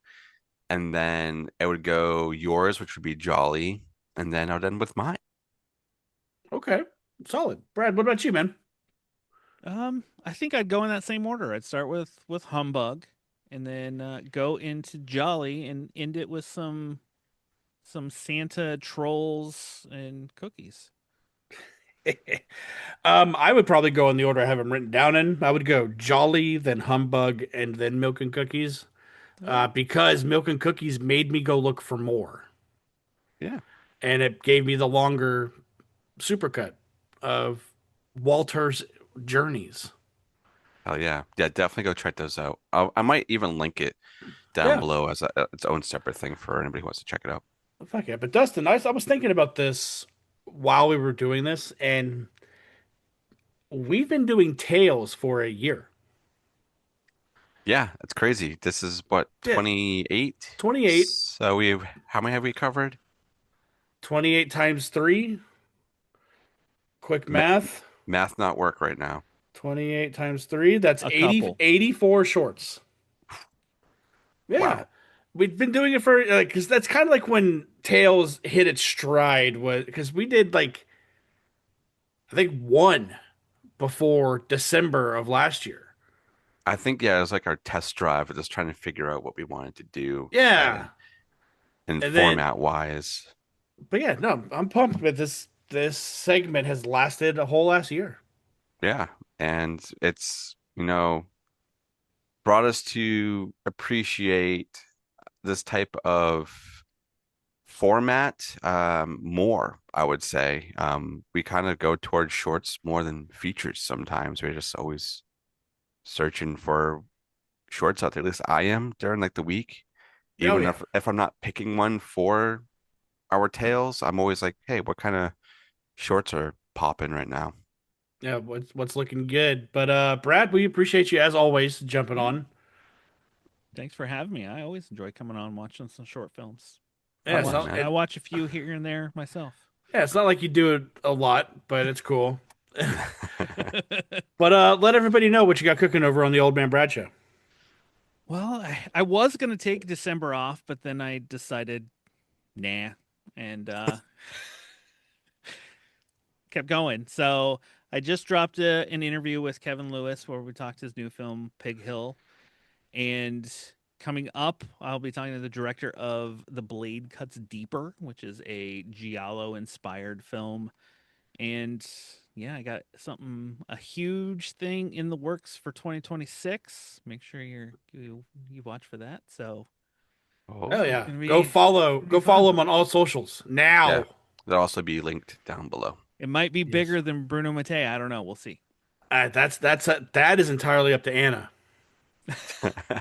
and then it would go yours, which would be Jolly, and then I would end with mine. Okay, solid. Brad, what about you, man? I think I'd go in that same order. I'd start with Humbug, and then go into Jolly and end it with some Santa trolls and cookies. I would probably go in the order I have them written down in. I would go Jolly, then Humbug, and then Milk and Cookies, Oh, because Milk and Cookies made me go look for more, Yeah. and it gave me the longer supercut of Walter's journeys. Hell yeah. Yeah, definitely go check those out. I might even link it down Yeah, below as its own separate thing for anybody who wants to check it out. fuck yeah. But Dustin, I was thinking about this while we were doing this, and we've been doing Tales for a year. Yeah, it's crazy. This is what, Yeah, 28? 28. So how many have we covered? 28 times 3. Quick Ma math. Math not work right now. 28 times 3. That's a 80, couple. 84 shorts. Yeah. Wow. We've been doing it for like, because that's kind of like when Tales hit its stride, was because we did like I think one before December of last year. I think yeah, it was like our test drive of just trying to figure out what we wanted to do Yeah. and And then format wise. but yeah, no, I'm pumped that this segment has lasted a whole last year. Yeah. And it's, brought us to appreciate this type of format more, I would say. We kind of go towards shorts more than features sometimes. We're just always searching for shorts out there. At least I am during like the week. Oh Even yeah. if I'm not picking one for our tails, I'm always like, hey, what kind of shorts are popping right now? Yeah, what's looking good. But Brad, we appreciate you as always jumping Yeah. on. Thanks for having me. I always enjoy coming on and watching some short films. Yeah, Hell yeah, I man. watch a few here and there myself. yeah, it's not like you do it a lot, but it's cool. But let everybody know what you got cooking over on the Old Man Brad Show. Well, I was gonna take December off, but then I decided nah, and kept going. So I just dropped an interview with Kevin Lewis where we talked his new film Pig Hill, and coming up, I'll be talking to the director of The Blade Cuts Deeper, which is a giallo inspired film. And yeah, I got a huge thing in the works for 2026. Make sure you watch for that. So Hell Oh, yeah. gonna be gonna be Go fun. follow him on all socials yeah. now. They'll also be linked down below. It might be Yes. bigger than Bruno Mattei. I don't know. We'll see. That is entirely up to Anna.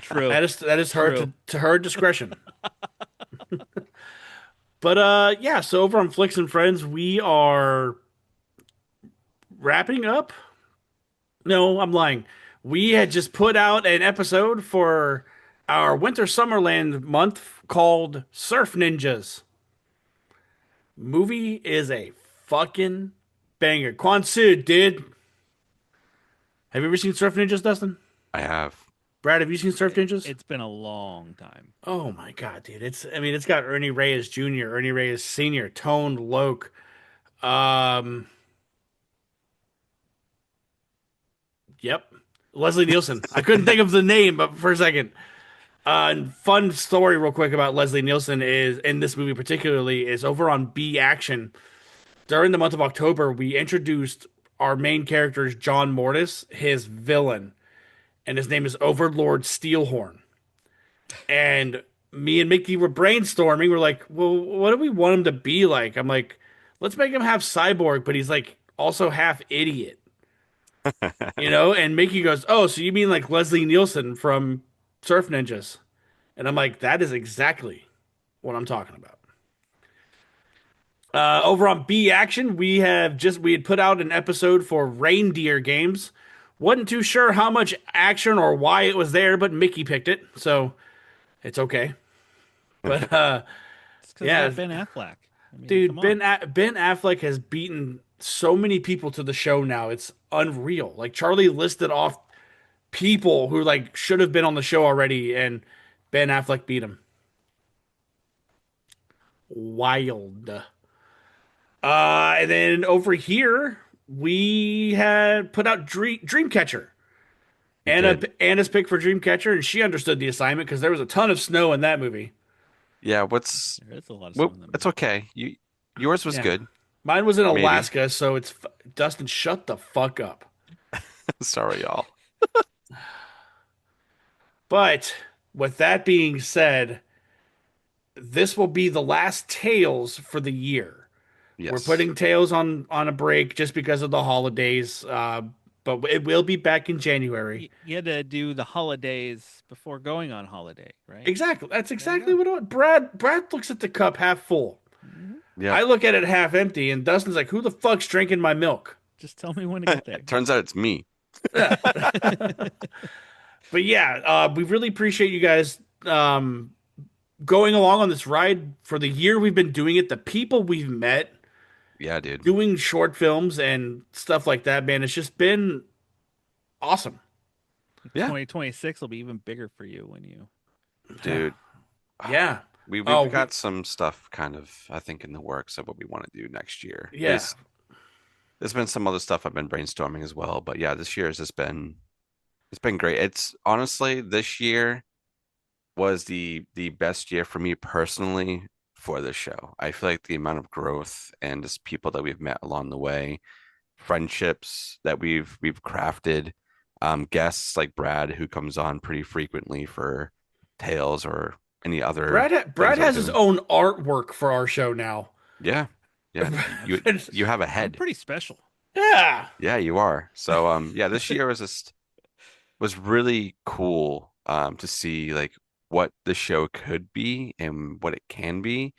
True. That is her True. to her discretion. But yeah, so over on Flicks and Friends, we are wrapping up. No, I'm lying. We had just put out an episode for our Winter Summerland month called Surf Ninjas. Movie is a fucking banger. Quan Su, dude. Have you ever seen Surf Ninjas, Dustin? I have. Brad, have you seen Surf Ninjas? It's been a long time. Oh my god, dude. It's got Ernie Reyes Jr., Ernie Reyes Sr., Tone Loc. Um yep. Leslie Nielsen. I couldn't think of the name but for a second. Fun story, real quick, about Leslie Nielsen is in this movie particularly is over on B Action. During the month of October, we introduced our main character's John Mortis, his villain, and his name is Overlord Steelhorn. And me and Mickey were brainstorming. We're like, well, what do we want him to be like? I'm like, let's make him half cyborg, but he's like also half idiot, you know? And Mickey goes, oh, so you mean like Leslie Nielsen from Surf Ninjas? And I'm like, that is exactly what I'm talking about. Over on B Action, we had put out an episode for Reindeer Games. Wasn't too sure how much action or why it was there, but Mickey picked it, so it's okay. But It's because yeah, got Ben Affleck. I mean, come dude, on. Ben Affleck has beaten so many people to the show now. It's unreal. Like Charlie listed off people who like should have been on the show already, and Ben Affleck beat him. Wild. And then over here, we had put out Dreamcatcher. We did. Anna's pick for Dreamcatcher, and she understood the assignment because there was a ton of snow in that movie. Yeah, There is a lot of what stuff in that it's movie. okay. Yours was Yeah, good, mine was in maybe. Alaska, so Dustin, shut the fuck up. Sorry, y'all. But with that being said, this will be the last Tales for the year. We're Yes. putting Tales on a break just because of the holidays, but it will be back in January. You had to do the holidays before going on holiday, right? Exactly. That's There you exactly go. what Brad looks at the cup half full. I Yep. look at it half empty, and Dustin's like, "Who the fuck's drinking my milk?" Just tell me when to get there. Turns out it's me. Yeah. But yeah, we really appreciate you guys going along on this ride for the year we've been doing it. The people we've met Yeah, dude. doing short films and stuff like that, man, it's just been awesome. Yeah, 2026 will be even bigger for you when you. dude. Yeah. We've Oh, got some stuff kind of, I think, in the works of what we want to do next year. yeah. There's been some other stuff I've been brainstorming as well, but yeah, this year has just been it's been great. It's honestly this year was the best year for me personally for this show. I feel like the amount of growth and just people that we've met along the way, friendships that we've crafted, guests like Brad who comes on pretty frequently for Tales or any other Brad things that we're has his doing. own artwork for our show now. Yeah. Yeah. You have a I'm head. pretty special. Yeah. Yeah, you are. So yeah, this year was really cool to see like what the show could be and what it can be,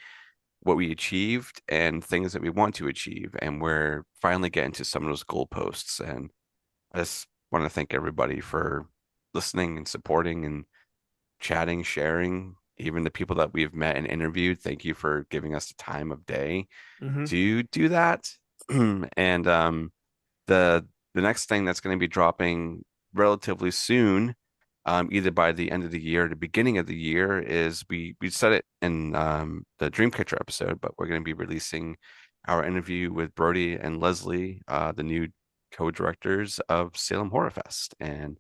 what we achieved and things that we want to achieve. And we're finally getting to some of those goalposts. And I just want to thank everybody for listening and supporting and chatting, sharing, even the people that we've met and interviewed. Thank you for giving us the time of day Hmm. to do that. And the the next thing that's going to be dropping relatively soon, either by the end of the year or the beginning of the year, is we said it in the Dreamcatcher episode, but we're going to be releasing our interview with Brody and Leslie, the new co-directors of Salem Horror Fest, and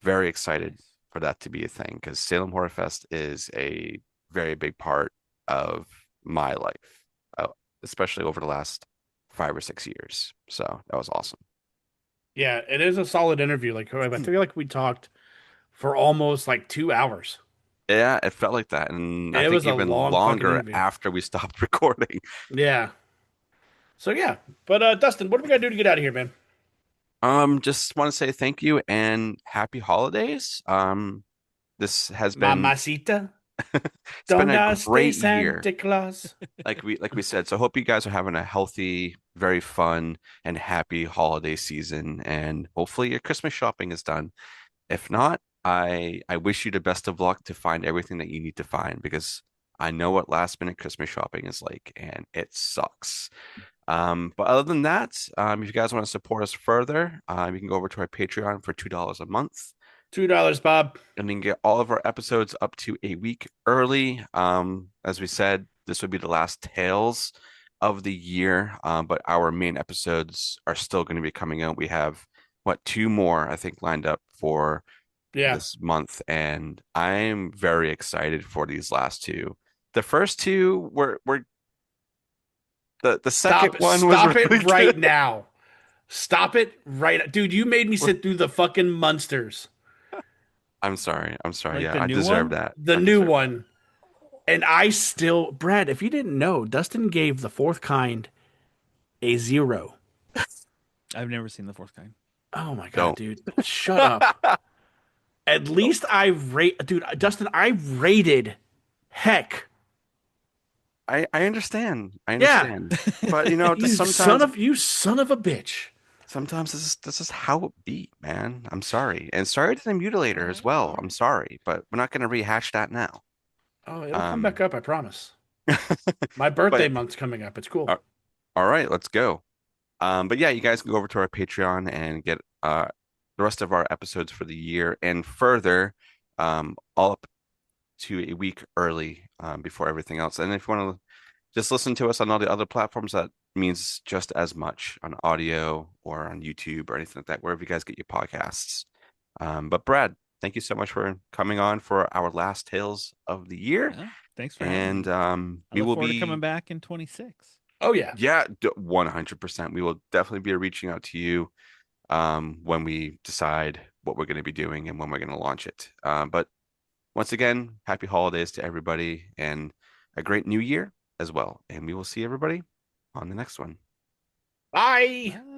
very excited Nice. for that to be a thing because Salem Horror Fest is a very big part of my life, uh, especially over the last 5 or 6 years. So that was awesome. Yeah, it is a solid interview. Like I feel like we talked for almost like 2 hours. Yeah, it felt like that. And I It think was a even long fucking longer interview. after we stopped recording. Yeah. So yeah. But Dustin, what do we gotta do to get out of here, man? Just want to say thank you and happy holidays. This has been Mamacita, it's been a ¿dónde está great year, Santa Claus? like we said. So hope you guys are having a healthy, very fun and happy holiday season, and hopefully your Christmas shopping is done. If not, I wish you the best of luck to find everything that you need to find because I know what last minute Christmas shopping is like, and it sucks. But other than that, if you guys want to support us further, you can go over to our Patreon for $2 a month $2, Bob. and then get all of our episodes up to a week early. As we said, this would be the last Tales of the year, but our main episodes are still going to be coming out. We have what two more I think lined up for Yeah. this month, and I'm very excited for these last two. The first two were the second one was Stop it really right good. now. Stop it right, dude. You made me sit through the fucking monsters, I'm sorry. I'm sorry. Like Yeah, the I new deserve one? that. the I new deserve that. one, and I still, Brad. If you didn't know, Dustin gave the fourth kind a 0. I've never seen the fourth kind. Oh my god, Don't. dude, shut up. At least I rate, dude. Dustin, I rated Heck. I understand. I Yeah, understand. But you know, just you son of a bitch. sometimes this is how it be, man. I'm sorry. And sorry to the mutilator All as right, well. all I'm right. sorry, but we're not gonna rehash that now. Oh, it'll come Um back up, I promise. My birthday but month's coming up. It's cool. uh, all right, let's go. But yeah, you guys can go over to our Patreon and get the rest of our episodes for the year and further, all up to a week early before everything else. And if you want to just listen to us on all the other platforms, that means just as much on audio or on YouTube or anything like that, wherever you guys get your podcasts. But Brad, thank you so much for coming on for our last Tales of the Year. Yeah. Thanks for having And me. I we look will forward to coming be, back in 26. Oh yeah. yeah, 100%. We will definitely be reaching out to you when we decide what we're going to be doing and when we're going to launch it. But once again, happy holidays to everybody and a great new year as well. And we will see everybody on the next one. Bye. Bye.